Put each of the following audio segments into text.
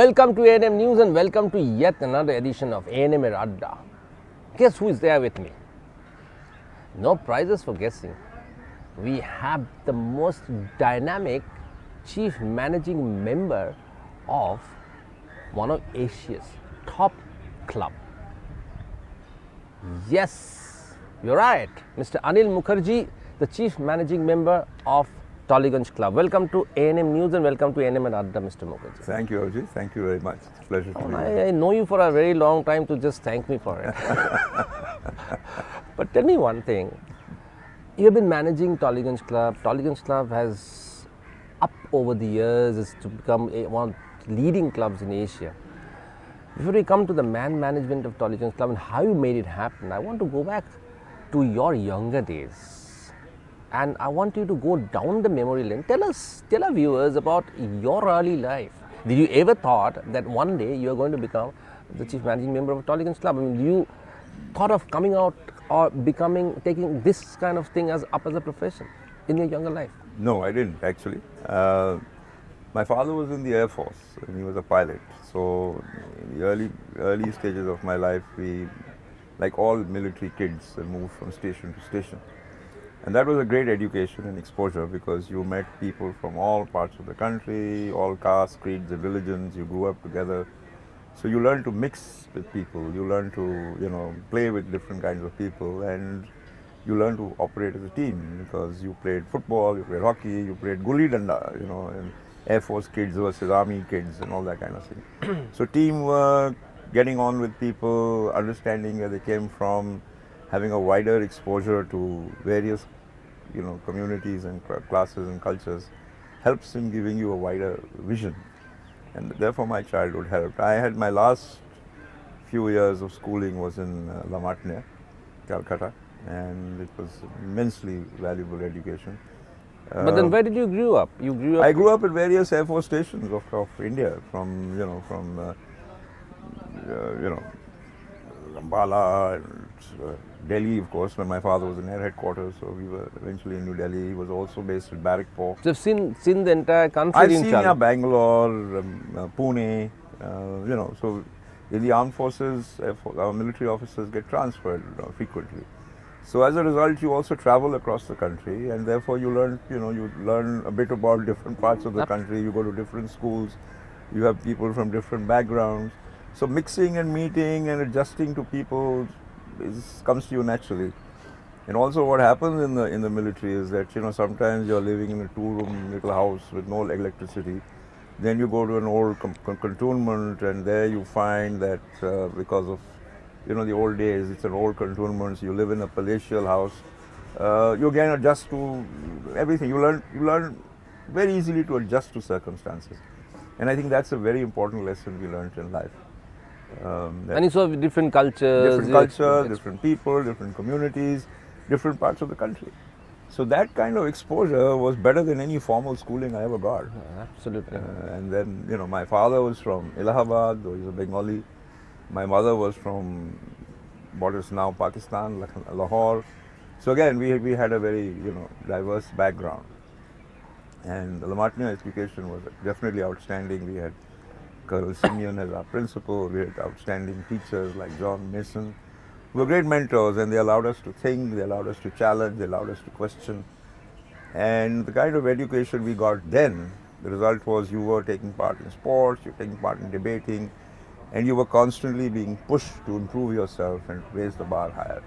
Welcome to ANM News and welcome to yet another edition of ANM-এর Adda. Guess who is there with me? No prizes for guessing. We have the most dynamic chief managing member of one of Asia's top club. Yes, you're right. Mr. Anil Mukherjee, the chief managing member of Tollygunge Club. Welcome to ANM News and welcome to ANM-এর Adda, Mr. Mukherjee. Thank you, Ajay. Thank you very much. It's a pleasure to be here. I know you for a very long time to just thank me for it. But tell me one thing. You've been managing Tollygunge Club. Tollygunge Club has, up over the years, is to become one of the leading clubs in Asia. Before we come to the management of Tollygunge Club and how you made it happen, I want to go back to your younger days. And I want you to go down the memory lane. Tell our viewers about your early life. Did you ever thought that one day you are going to become the chief managing member of Tollygunge Club? I mean, you thought of coming out or taking this kind of thing up as a profession in your younger life? No, I didn't actually. My father was in the Air Force and he was a pilot. So in the early stages of my life, we, like all military kids, moved from station to station. And that was a great education and exposure because you met people from all parts of the country, all castes, creeds and religions. You grew up together. So you learn to mix with people. You learn to, play with different kinds of people, and you learn to operate as a team because you played football, you played hockey, you played gulli danda, and Air Force kids versus Army kids and all that kind of thing. So teamwork, getting on with people, understanding where they came from, having a wider exposure to various communities and classes and cultures helps in giving you a wider vision, and therefore my childhood helped. I had my last few years of schooling was in La Martiniere, Calcutta, and it was immensely valuable education. But then where did you grow up? I grew up at various Air Force stations of India, from Ambala and Delhi, of course, when my father was in Air Headquarters, so we were eventually in New Delhi. He was also based at Barrackpore. So you've seen the entire country. I've seen Bangalore, Pune, so in the armed forces, our military officers get transferred frequently. So as a result, you also travel across the country, and therefore you learn a bit about different parts of the country. You go to different schools, you have people from different backgrounds. So mixing and meeting and adjusting to people comes to you naturally. And also what happens in the military is that sometimes you're living in a 2-room little house with no electricity. Then you go to an old cantonment, and there you find that because of the old days, it's an old cantonment. So you live in a palatial house. You again adjust to everything. You learn very easily to adjust to circumstances, and I think that's a very important lesson we learned in life. And you saw different cultures, different people, different communities, different parts of the country. So that kind of exposure was better than any formal schooling I ever got. Absolutely. And then, my father was from Allahabad, though he's a Bengali. My mother was from what is now Pakistan, Lahore. So again, we had a very, diverse background. And the La Martiniere education was definitely outstanding. We had Colonel Simeon as our principal. We had outstanding teachers like John Mason, who were great mentors, and they allowed us to think, they allowed us to challenge, they allowed us to question. And the kind of education we got then, the result was you were taking part in sports, you were taking part in debating, and you were constantly being pushed to improve yourself and raise the bar higher.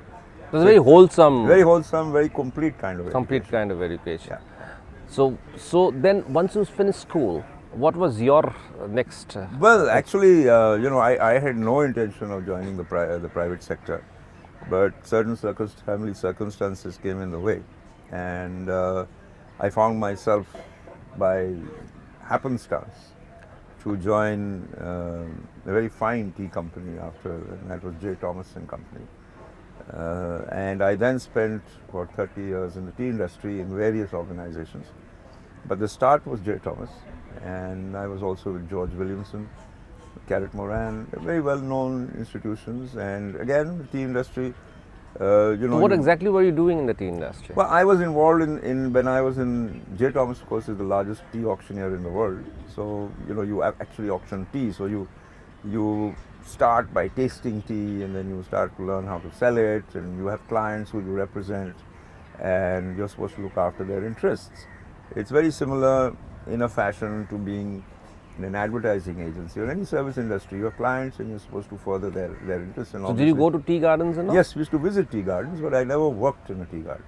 It was very wholesome. Very wholesome, very complete kind of education. Complete kind of education. Yeah. So then once you finished school, what was your next? Well, actually, I had no intention of joining the private sector, but certain family circumstances came in the way, and I found myself by happenstance to join a very fine tea company and that was J. Thomas and Company. And I then spent about 30 years in the tea industry in various organizations. But the start was J. Thomas, and I was also with George Williamson, Carrot Moran, very well-known institutions. And again, the tea industry, What exactly were you doing in the tea industry? Well, I was involved in when I was in J. Thomas, of course, is the largest tea auctioneer in the world. So you actually auction tea. So you start by tasting tea, and then you start to learn how to sell it, and you have clients who you represent, and you're supposed to look after their interests. It's very similar in a fashion to being in an advertising agency or any service industry. You have clients and you're supposed to further their interests. And So did you go to tea gardens and all? Yes, we used to visit tea gardens, but I never worked in a tea garden.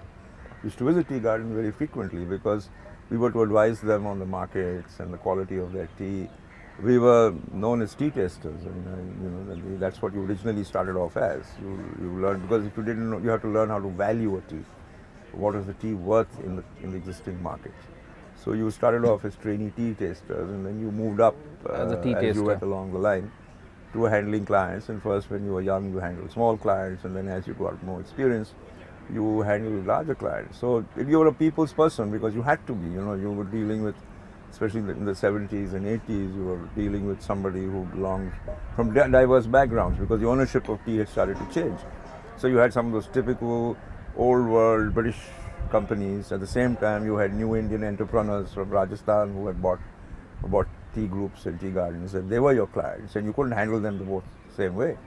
We used to visit tea gardens very frequently because we were to advise them on the markets and the quality of their tea. We were known as tea tasters, and that's what you originally started off as. You learn, because if you didn't know, you have to learn how to value a tea. What is the tea worth in the existing market? So you started off as trainee tea tasters, and then you moved up as a tea taster. As you went along the line to handling clients. And first, when you were young, you handled small clients, and then as you got more experience, you handled larger clients. So you were a people's person because you had to be. You were dealing with, especially in the 70s and 80s, you were dealing with somebody who belonged from diverse backgrounds because the ownership of tea had started to change. So you had some of those typical old world British companies. At the same time, you had new Indian entrepreneurs from Rajasthan who had bought tea groups and tea gardens, and they were your clients, and you couldn't handle them the both same way.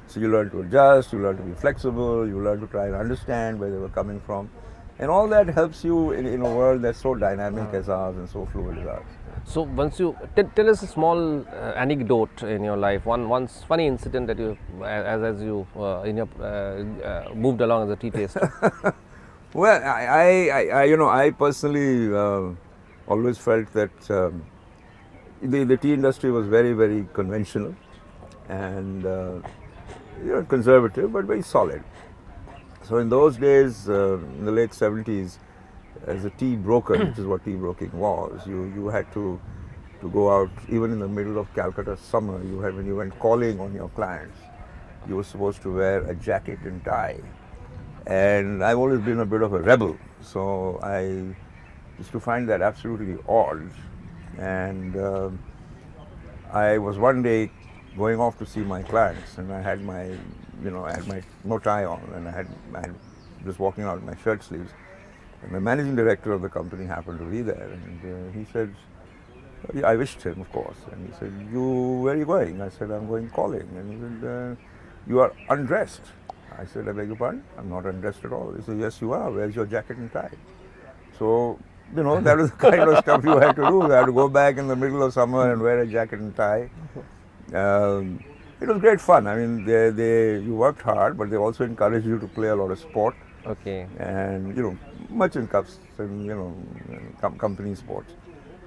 So you learned to adjust, you learned to be flexible, you learned to try and understand where they were coming from, and all that helps you in a world that's so dynamic as ours and so fluid as ours. So once you tell us a small anecdote in your life, one funny incident that you as you moved along as a tea taster. Well, I personally always felt that the tea industry was very, very conventional and conservative, but very solid. So in those days, in the late 70s, as a tea broker, which is what tea broking was, you had to go out, even in the middle of Calcutta summer, when you went calling on your clients, you were supposed to wear a jacket and tie. And I've always been a bit of a rebel, so I used to find that absolutely odd. And I was one day going off to see my clients, and I had my no tie on, and I had just walking out in my shirt sleeves. And the managing director of the company happened to be there, and he said, I wished him, of course, and he said, where are you going? I said, I'm going calling. And he said, you are undressed. I said, I beg your pardon? I'm not undressed at all. He said, yes, you are. Where's your jacket and tie? So, that was the kind of stuff you had to do. You had to go back in the middle of summer and wear a jacket and tie. It was great fun. I mean, you worked hard, but they also encouraged you to play a lot of sport. Okay. And, merchant cups and, company sports.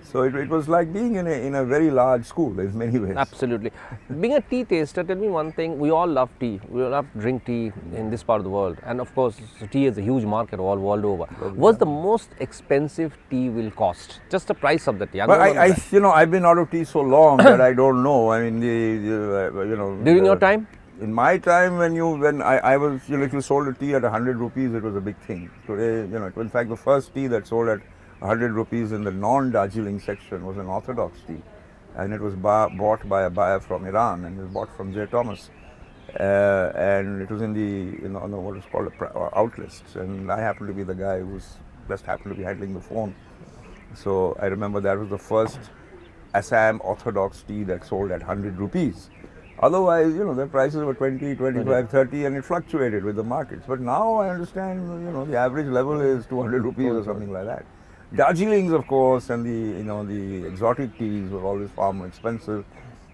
So it was like being in a very large school in many ways. Absolutely. Being a tea taster, tell me one thing. We all love tea. We all love to drink tea in this part of the world. And of course, tea is a huge market all world over. What's the most expensive tea will cost? Just the price of the tea. But I've been out of tea so long that I don't know. I mean, during your time? In my time, when I was, if you sold a tea at 100 rupees, it was a big thing. Today, in fact, the first tea that sold at 100 rupees in the non-Darjeeling section was an orthodox tea, and it was bought by a buyer from Iran, and it was bought from J. Thomas, and it was on what is called out lists, and I happened to be the guy who just happened to be handling the phone. So I remember that was the first Assam orthodox tea that sold at 100 rupees. Otherwise, the prices were 20, 25, 30, and it fluctuated with the markets. But now I understand, the average level is 200 rupees or something like that. Darjeelings, of course, and the exotic teas were always far more expensive.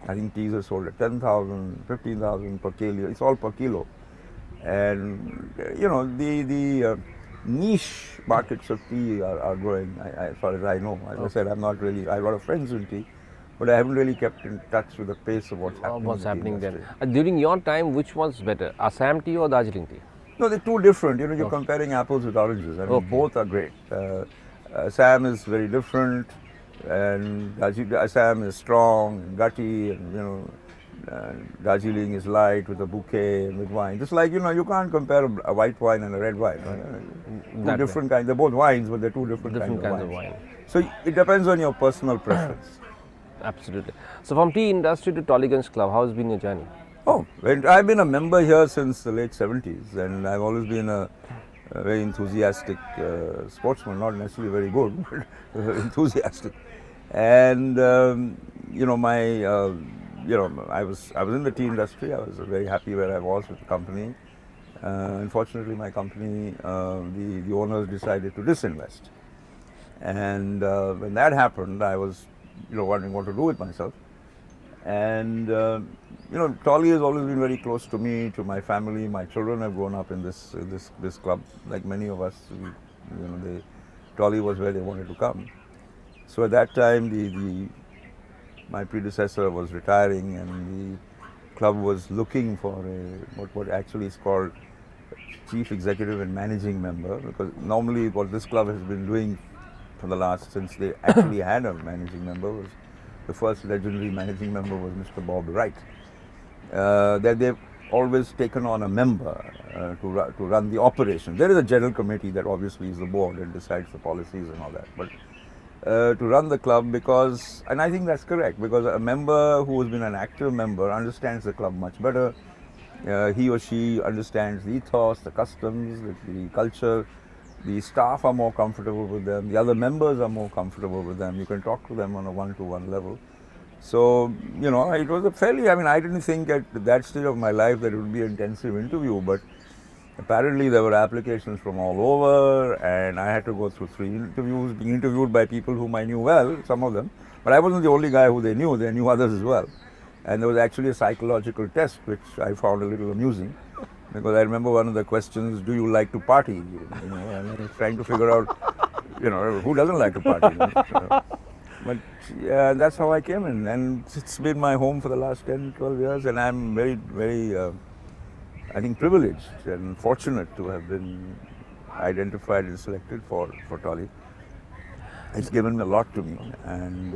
I think teas are sold at 10,000, 15,000 per kilo. It's all per kilo. And, the niche markets of tea are growing, as far as I know. As I said, I have a lot of friends in tea, but I haven't really kept in touch with the pace of what's happening there. During your time, which was better, Assam tea or Darjeeling tea? No, they're two different. You're comparing apples with oranges. I mean, both are great. Assam is very different, and Assam is strong and gutty, and Darjeeling is light with a bouquet and with wine. Just like you can't compare a white wine and a red wine. Two different kinds. They're both wines, but they're two different kinds of wine. So it depends on your personal preference. Absolutely. So from tea industry to Tollygunge Club, how has been your journey? Oh, and I've been a member here since the late 70s, and I've always been a very enthusiastic sportsman, not necessarily very good, but enthusiastic. And I was in the tea industry. I was very happy where I was with the company. Unfortunately, my company, the owners decided to disinvest. And when that happened, I was, wondering what to do with myself. And Tolly has always been very close to me, to my family. My children have grown up in this club, like many of us. Tolly was where they wanted to come. So at that time, my predecessor was retiring, and the club was looking for what actually is called chief executive and managing member, because normally what this club has been doing for the last, since they actually had a managing member, was the first legendary managing member was Mr. Bob Wright. That they've always taken on a member to run the operation. There is a general committee that obviously is the board and decides the policies and all that, but to run the club, because, and I think that's correct, because a member who has been an active member understands the club much better. He or she understands the ethos, the customs, the culture. The staff are more comfortable with them. The other members are more comfortable with them. You can talk to them on a one-to-one level. So, it was a fairly, I didn't think at that stage of my life that it would be an intensive interview, but apparently there were applications from all over, and I had to go through 3 interviews, being interviewed by people whom I knew well, some of them, but I wasn't the only guy who they knew others as well. And there was actually a psychological test, which I found a little amusing, because I remember one of the questions, do you like to party? And I was trying to figure out, who doesn't like to party? But yeah, that's how I came in, and it's been my home for the last 10, 12 years, and I'm very, very, I think, privileged and fortunate to have been identified and selected for Tolly. It's given a lot to me, and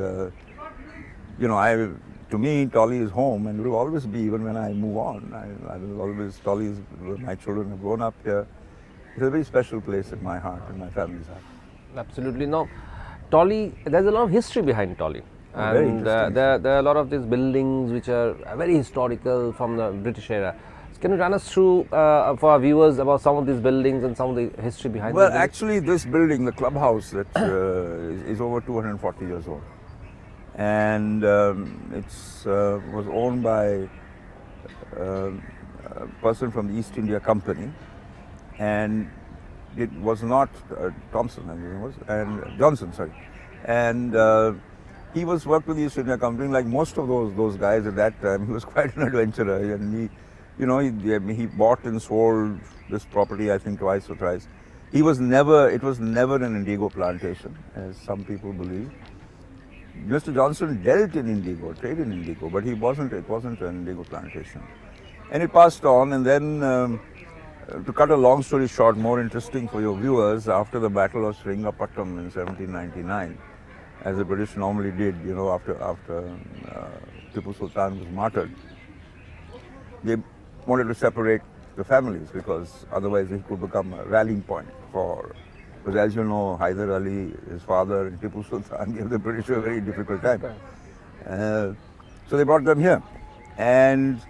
to me, Tolly is home, and will always be, even when I move on. I will always, Tolly is where my children have grown up here. It's a very special place in my heart and my family's heart. Absolutely. Now, Tolly, there's a lot of history behind Tolly. Very And interesting. there are a lot of these buildings which are very historical from the British era. Can you run us through, for our viewers, about some of these buildings and some of the history behind Well, them? actually, this building, the Clubhouse, that is over 240 years old. And it was owned by a person from the East India Company, and it was not Thompson, I think it was, and Johnson, sorry. And he worked with the East India Company, like most of those guys at that time. He was quite an adventurer, and he bought and sold this property, I think, twice or thrice. It was never an indigo plantation, as some people believe. Mr. Johnson dealt in indigo, traded in indigo, but it wasn't an indigo plantation. And it passed on, and then, to cut a long story short, more interesting for your viewers, after the Battle of Sringapattam in 1799, as the British normally did, after Tipu Sultan was martyred, they wanted to separate the families, because otherwise it could become a rallying point because as you know, Hyder Ali, his father, and Tipu Sultan gave the British a very difficult time. So they brought them here. And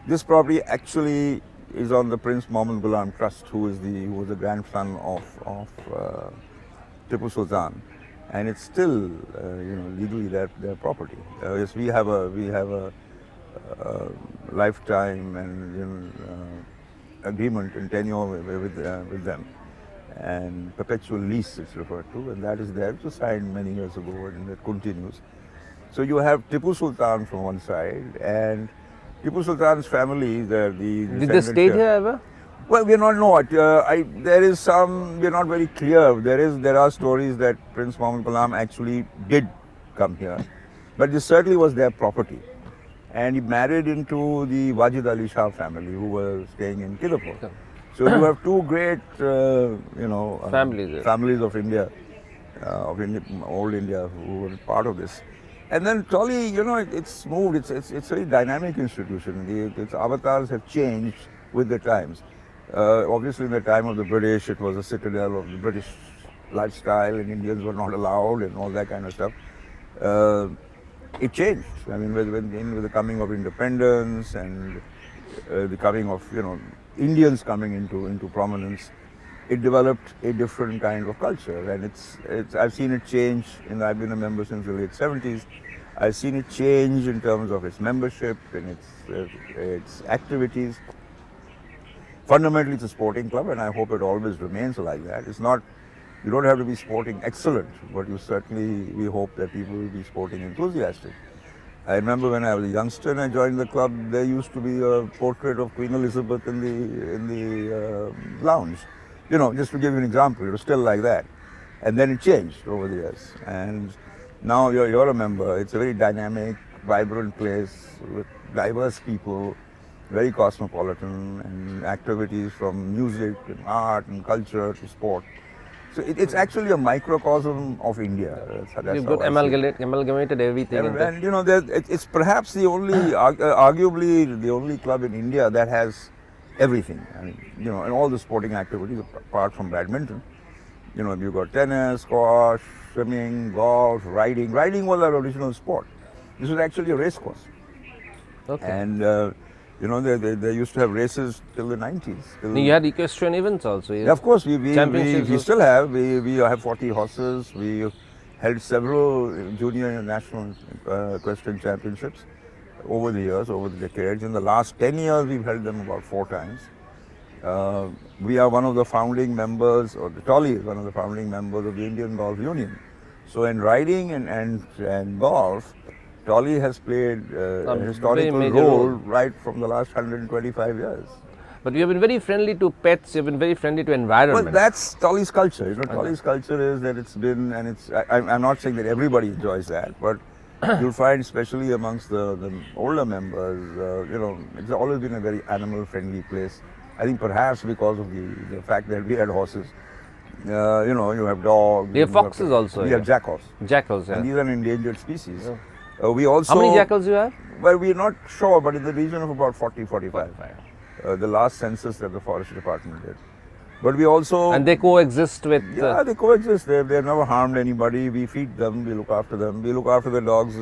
this property actually is on the Prince Mohammed Ghulam Trust, who was the grandson of Tipu Sultan. And it's still, legally their property. Yes, we have a lifetime and agreement and tenure with them, and perpetual lease it's referred to, and that is there. It was signed many years ago, and it continues. So you have Tipu Sultan from one side, and Tipu Sultan's family. Did they stay here ever? Well, we are not know it. There is some. We are not very clear. There are stories that Prince Mohammed Ghulam actually did come here, but this certainly was their property. And he married into the Wajid Ali Shah family, who were staying in Kidapur. Okay. So you have two great, families of India, old India, who were part of this. And then Tolly, it's moved. It's a very dynamic institution. Its avatars have changed with the times. Obviously, in the time of the British, it was a citadel of the British lifestyle, and Indians were not allowed, and all that kind of stuff. It changed. With the coming of independence, and the coming of Indians coming into prominence, it developed a different kind of culture, and I've seen it change. I've been a member since the late 70s. I've seen it change in terms of its membership and its activities. Fundamentally, it's a sporting club, and I hope it always remains like that. It's not. You don't have to be sporting excellent, but we hope that people will be sporting enthusiastic. I remember when I was a youngster and I joined the club, there used to be a portrait of Queen Elizabeth in the lounge. Just to give you an example, it was still like that. And then it changed over the years. And now you're a member. It's a very dynamic, vibrant place with diverse people, very cosmopolitan, and activities from music and art and culture to sport. So it's actually a microcosm of India. That's You've got amalgamated everything. And it's perhaps the only, arguably the only club in India that has everything. I mean, and all the sporting activities apart from badminton. You've got tennis, squash, swimming, golf, riding. Riding was our original sport. This was actually a race course. Okay. And they used to have races till the 90s. You had equestrian events also. Yeah, of course, we still have. We have 40 horses. We held several junior and national equestrian championships over the years, over the decades. In the last 10 years, we've held them about 4 times. We are one of the founding members, or the Tolly is one of the founding members of the Indian Golf Union. So in riding and golf, Tolly has played a historical role right from the last 125 years. But you have been very friendly to pets, you have been very friendly to environment. Well, that's Tolly's culture. Tolly's culture is that it's been, and I'm not saying that everybody enjoys that, but you'll find, especially amongst the older members, it's always been a very animal-friendly place. I think perhaps because of the fact that we had horses. You have dogs. We have foxes also. We have jackals. Jackals, yeah. And these are endangered species. Yeah. We also. How many jackals you have? Well, we're not sure, but in the region of about 40, 45. The last census that the Forest Department did. But we also. And they coexist with. Yeah, they coexist. They've never harmed anybody. We feed them. We look after them. We look after the dogs.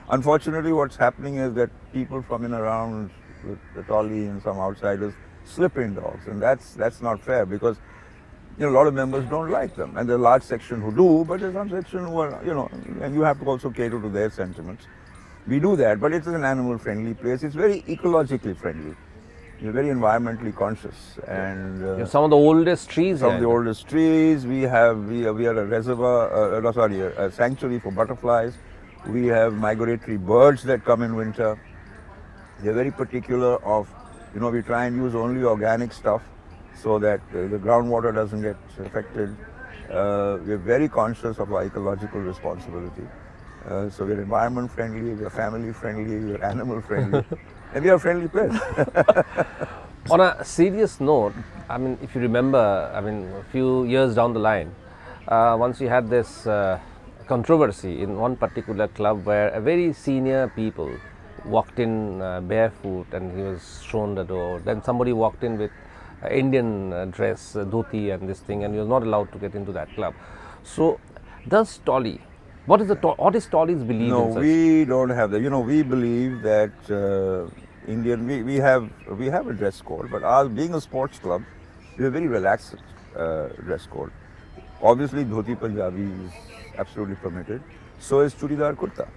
Unfortunately, what's happening is that people from in around with the Tolly and some outsiders slip in dogs, and that's not fair because. A lot of members don't like them, and there's a large section who do, but there's some section who are, and you have to also cater to their sentiments. We do that, but it's an animal-friendly place. It's very ecologically friendly. You're very environmentally conscious, and some of the oldest trees. Some of the oldest trees. We are a reservoir, a sanctuary for butterflies. We have migratory birds that come in winter. They're very particular of, we try and use only organic stuff, so that the groundwater doesn't get affected. We're very conscious of our ecological responsibility. So we're environment friendly, we're family friendly, we're animal friendly, and we are a friendly place. On a serious note, I mean, if you remember, a few years down the line, once you had this controversy in one particular club where a very senior people walked in barefoot and he was shown the door. Then somebody walked in with Indian dress, dhoti and this thing, and he was not allowed to get into that club. So, does Tolly, what is Tolly's belief in such? We don't have that. We believe that we have a dress code, but ours being a sports club, we have a very relaxed dress code. Obviously, dhoti Punjabi is absolutely permitted. So is chudidar kurta.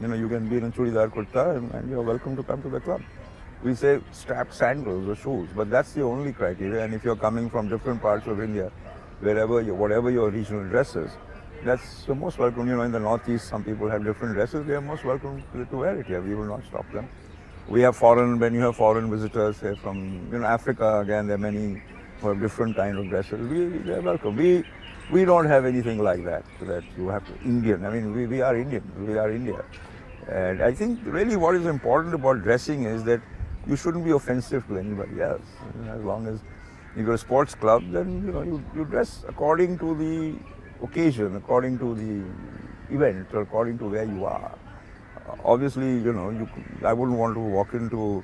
You can be in a chudidar kurta and you're welcome to come to the club. We say strapped sandals or shoes, but that's the only criteria. And if you're coming from different parts of India, whatever your regional dress is, that's the most welcome. In the Northeast, some people have different dresses. They are most welcome to wear it here. We will not stop them. When you have foreign visitors, say from Africa, again, there are many who have different kind of dresses. They're welcome. We don't have anything like that you have to Indian. We are Indian. We are India. And I think really what is important about dressing is that you shouldn't be offensive to anybody else. As long as you're a sports club, then you dress according to the occasion, according to the event, or according to where you are. Obviously, I wouldn't want to walk into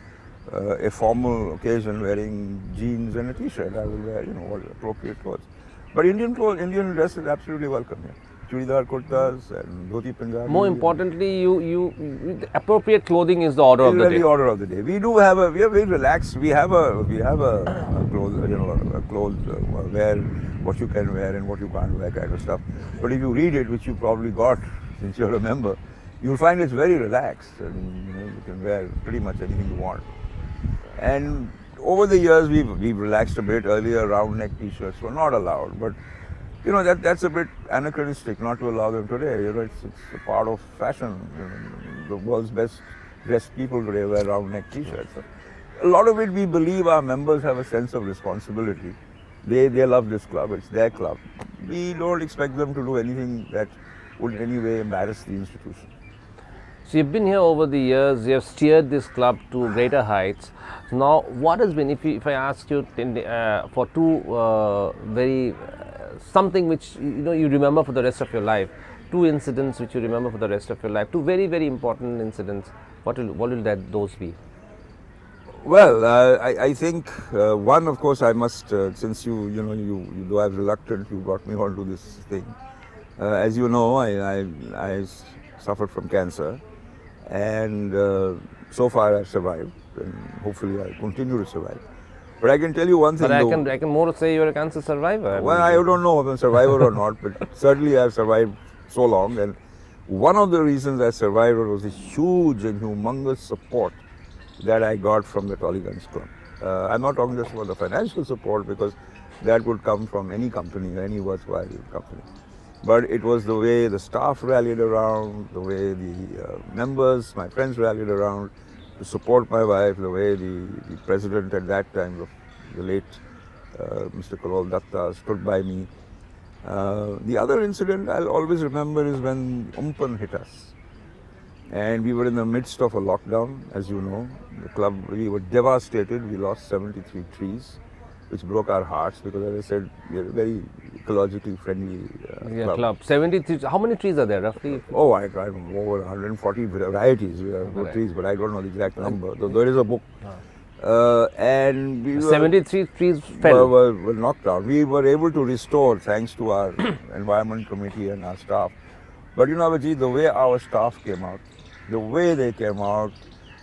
a formal occasion wearing jeans and a t-shirt. I will wear, what is appropriate clothes. But Indian dress is absolutely welcome here. churidar kurtas and dhoti Punjabi. More importantly, the appropriate clothing is the order of the Really day. order of the day. We are very relaxed. We have a clothes, a clothes wear, what you can wear and what you can't wear kind of stuff. But if you read it, which you probably got since you're a member, you'll find it's very relaxed, and you can wear pretty much anything you want. And over the years, we've relaxed a bit. Earlier, round neck t-shirts were not allowed, but that's a bit anachronistic not to allow them today. It's a part of fashion. The world's best dressed people today wear round neck t-shirts. A lot of it, we believe our members have a sense of responsibility. They love this club. It's their club. We don't expect them to do anything that would in any way embarrass the institution. So you've been here over the years, you have steered this club to greater heights. So now, what has been, if I ask you for two something which you remember for the rest of your life, two incidents which you remember for the rest of your life, two very, very important incidents, what will those be? Well, I think one, of course, I must, since you though I was reluctant, you got me onto this thing. As you know, I suffered from cancer, and so far I've survived, and hopefully I'll continue to survive. But I can tell you one thing. But I can more say you're a cancer survivor. Well, I don't know if I'm a survivor or not, but certainly I've survived so long. And one of the reasons I survived was the huge and humongous support that I got from the Tollygunge Club. I'm not talking just about the financial support, because that would come from any company, any worthwhile company. But it was the way the staff rallied around, the way the members, my friends rallied around to support my wife, the way the president at that time, the late Mr. Karol Datta, stood by me. The other incident I'll always remember is when Umpan hit us. And we were in the midst of a lockdown, as you know. The club, we were devastated. We lost 73 trees, which broke our hearts, because, as I said, we are a very ecologically friendly club. 73. How many trees are there roughly? Oh, I don't know, over 140 varieties of trees, but I don't know the exact number. So there is a book. And we 73 trees fell. Were knocked down. We were able to restore, thanks to our environment committee and our staff. But Abhijit, the way our staff came out, the way they came out,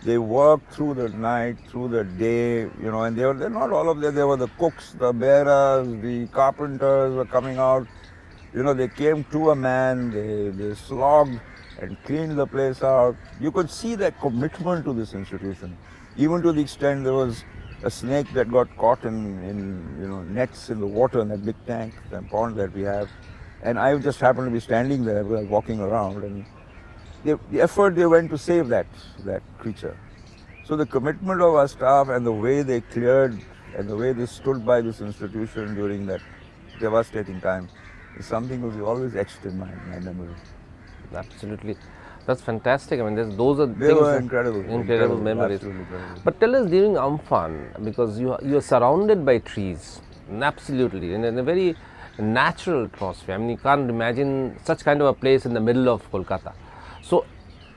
they worked through the night, through the day, and they're not all of them. They were the cooks, the bearers, the carpenters were coming out. They came to a man, they slogged and cleaned the place out. You could see that commitment to this institution, even to the extent there was a snake that got caught in nets in the water in that big tank, the pond that we have. And I just happened to be standing there walking around, and the effort they went to save that creature. So the commitment of our staff and the way they cleared and the way they stood by this institution during that devastating time is something that will be always etched in my memory. Absolutely. That's fantastic. I mean, those are they were incredible memories. Incredible. But tell us, during Amphan, because you're surrounded by trees, absolutely, in a very natural atmosphere. I mean, you can't imagine such kind of a place in the middle of Kolkata. So,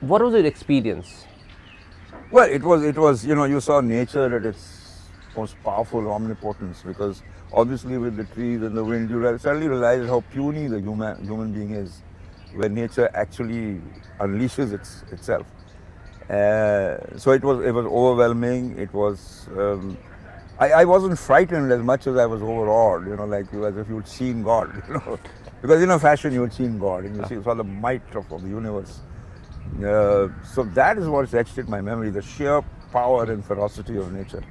what was your experience? Well, it was you saw nature at its most powerful omnipotence, because obviously with the trees and the wind, you suddenly realize how puny the human being is when nature actually unleashes itself. So it was overwhelming. It was. I wasn't frightened as much as I was overawed, as if you'd seen God, Because in a fashion you had seen God, and you saw the might of the universe. So that is what's etched in my memory, the sheer power and ferocity of nature.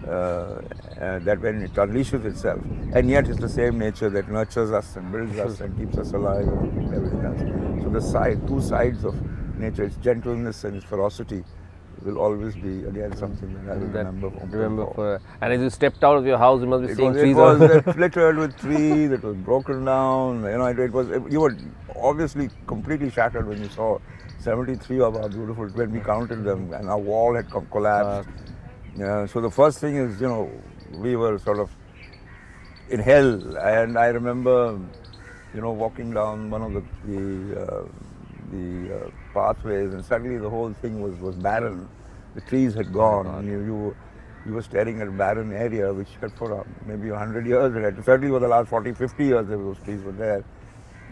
That when it unleashes itself, and yet it's the same nature that nurtures us and builds us and keeps us alive and everything else. So the two sides of nature, its gentleness and its ferocity, will always be again something that I will remember. And as you stepped out of your house, you must be seeing trees. It was littered with trees. It was broken down. You were obviously completely shattered when you saw 73 of our beautiful, when we counted them, and our wall had collapsed. So the first thing is, we were sort of in hell, and I remember, walking down one of the pathways, and suddenly the whole thing was barren. The trees had gone, and you were staring at a barren area, which had for maybe 100 years, certainly for the last 40, 50 years, those trees were there.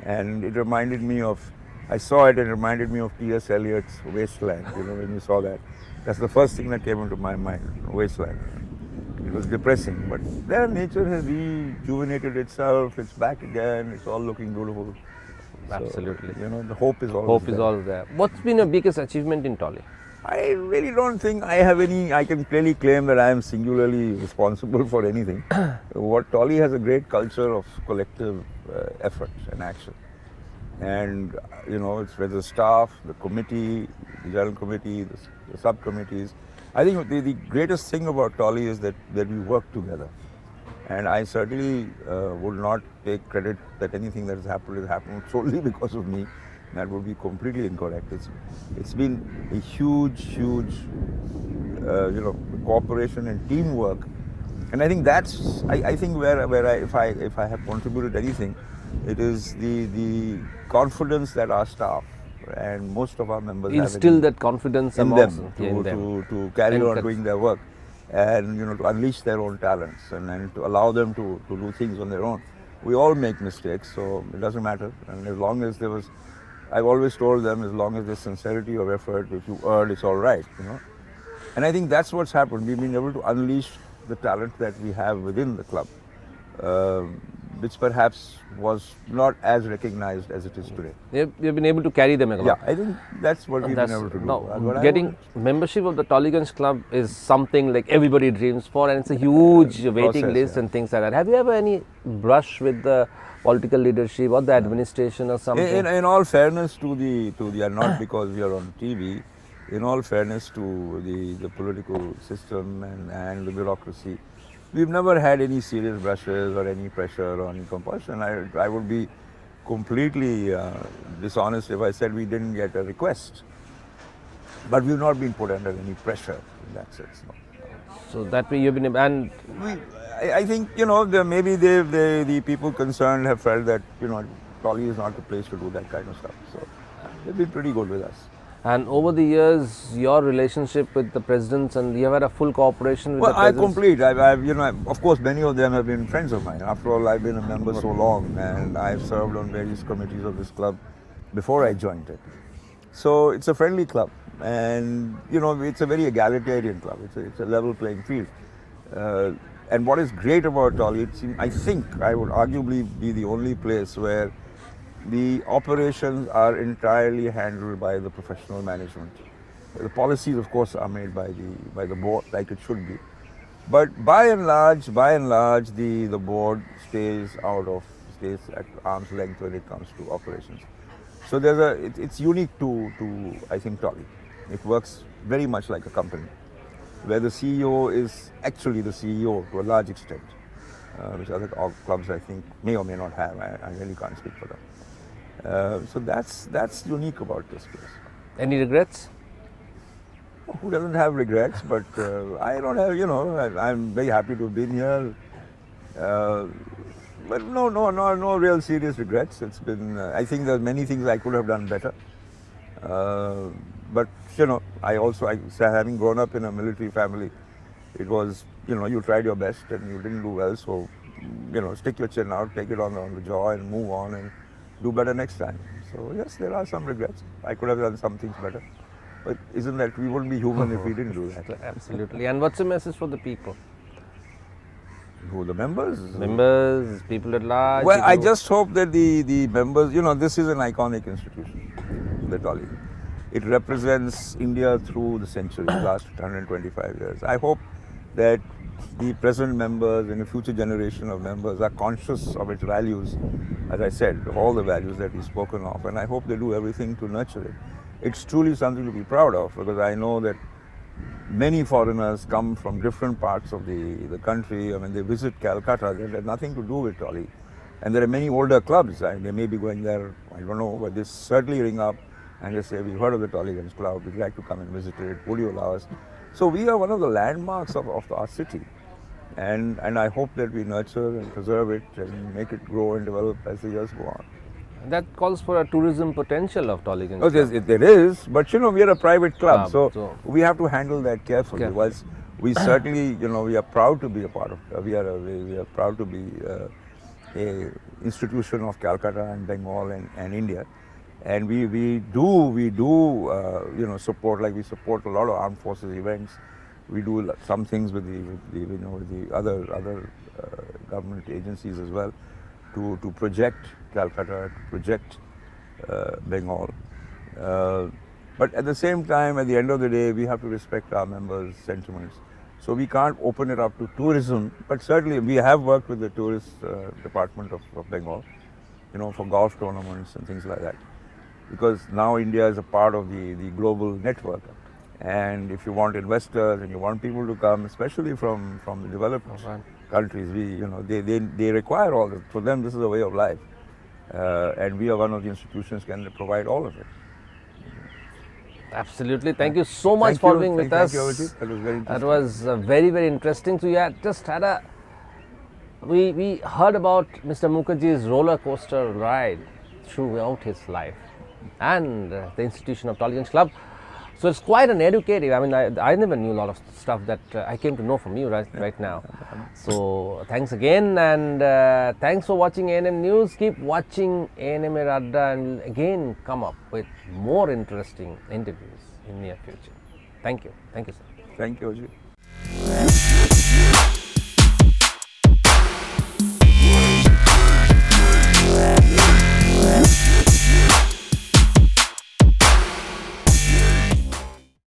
And it reminded me of, I saw it and it reminded me of T.S. Eliot's Wasteland. You know, when you saw that, that's the first thing that came into my mind, Wasteland. It was depressing, but there nature has rejuvenated itself. It's back again. It's all looking beautiful. Absolutely. So, you know, the hope is always Hope there. is all there. What's been your biggest achievement in Tolly? I really don't think I have any. I can clearly claim that I am singularly responsible for anything. What Tolly has a great culture of collective effort and action, and you know, it's whether the staff, the committee, the general committee, the subcommittees. I think the greatest thing about Tolly is that we work together, and I certainly would not take credit that anything that has happened solely because of me. That would be completely incorrect. It's been a huge you know, cooperation and teamwork, and I think that's I think where if I have contributed anything, it is the confidence that our staff and most of our members have Instill that confidence in amongst them them. to carry And on doing their work, and you know, to unleash their own talents and to allow them to do things on their own. We all make mistakes, so it doesn't matter. And as long as there was, I've always told them, as long as there's sincerity of effort, if you earn, it's all right, you know. And I think that's what's happened. We've been able to unleash the talent that we have within the club, which perhaps was not as recognized as it is today. You've been able to carry them along. Yeah, I think that's what we've been able to do. Now, getting membership of the Tollygunge Club is something like everybody dreams for, and it's a huge waiting Process, list yeah. and things like that. Have you ever any brush with the political leadership or the administration or something? In all fairness to the and not because we are on TV, in all fairness to the political system and the bureaucracy, we've never had any serious brushes or any pressure or any compulsion. I would be completely dishonest if I said we didn't get a request. But we've not been put under any pressure in that sense. No. So that way you've been and I think, you know, maybe the people concerned have felt that, you know, Tolly is not the place to do that kind of stuff. So they've been pretty good with us. and over the years, your relationship with the presidents, and you have had a full cooperation with Well, the I presidents. complete. I've, you know, of course, many of them have been friends of mine. After all, I've been a member so long, and I've served on various committees of this club before I joined it. So it's a friendly club, and you know, it's a very egalitarian club. It's a level playing field. And what is great about Tolly, I think I would arguably be the only place where the operations are entirely handled by the professional management. The policies, of course, are made by the board, like it should be. But by and large, the board stays at arm's length when it comes to operations. So it's unique to I think Tolly. It works very much like a company, where the CEO is actually the CEO to a large extent, which other clubs I think may or may not have. I really can't speak for them. So that's unique about this place. Any regrets? Who doesn't have regrets? But I don't have. You know, I'm very happy to have been here. But no real serious regrets. It's been. I think there's many things I could have done better. But you know, having grown up in a military family, it was, you know, you tried your best and you didn't do well. So, you know, stick your chin out, take it on the jaw, and move on and do better next time. So yes, there are some regrets. I could have done some things better. But isn't that we wouldn't be human if we didn't do that? Absolutely. And what's the message for the people? Who, the members? Members, people at large? Well, I people- just hope that the members, you know, this is an iconic institution, the Tolly. It represents India through the centuries, last 125 years. I hope that the present members and the future generation of members are conscious of its values, as I said, all the values that we've spoken of, and I hope they do everything to nurture it. It's truly something to be proud of, because I know that many foreigners come from different parts of the country. I mean, they visit Calcutta, that has nothing to do with Tolly. And there are many older clubs, they may be going there, I don't know, but they certainly ring up and just say, we've heard of the Tollygunge Club, we'd like to come and visit it, would you allow us? So we are one of the landmarks of our city. And I hope that we nurture and preserve it and make it grow and develop as the years go on. That calls for a tourism potential of Tollygunge. Oh, there is, but you know, we are a private club, So- so we have to handle that carefully. Whilst we certainly, you know, we are proud to be a part of, we are proud to be a institution of Calcutta and Bengal and India. And we do support, like we support a lot of armed forces events. We do some things with the other government agencies as well to project Calcutta, to project Bengal. But at the same time, at the end of the day, we have to respect our members' sentiments. So we can't open it up to tourism, but certainly we have worked with the tourist department of Bengal, for golf tournaments and things like that. Because now India is a part of the global network. And if you want investors and you want people to come, especially from the developed countries, they require all this. For them, this is a way of life. And we are one of the institutions can provide all of it. Absolutely. Thank you so much for being with us. Thank you, Abhijit. That was very interesting. That was very, very interesting. So we heard about Mr. Mukherjee's roller coaster ride throughout his life and the institution of Tolerance Club. So it's quite an educative. I mean, I never knew a lot of stuff that I came to know from you right now. So thanks again, and thanks for watching ANM News. Keep watching ANM-এর আড্ডা and again come up with more interesting interviews in near future. Thank you, sir. Thank you, Abhijit.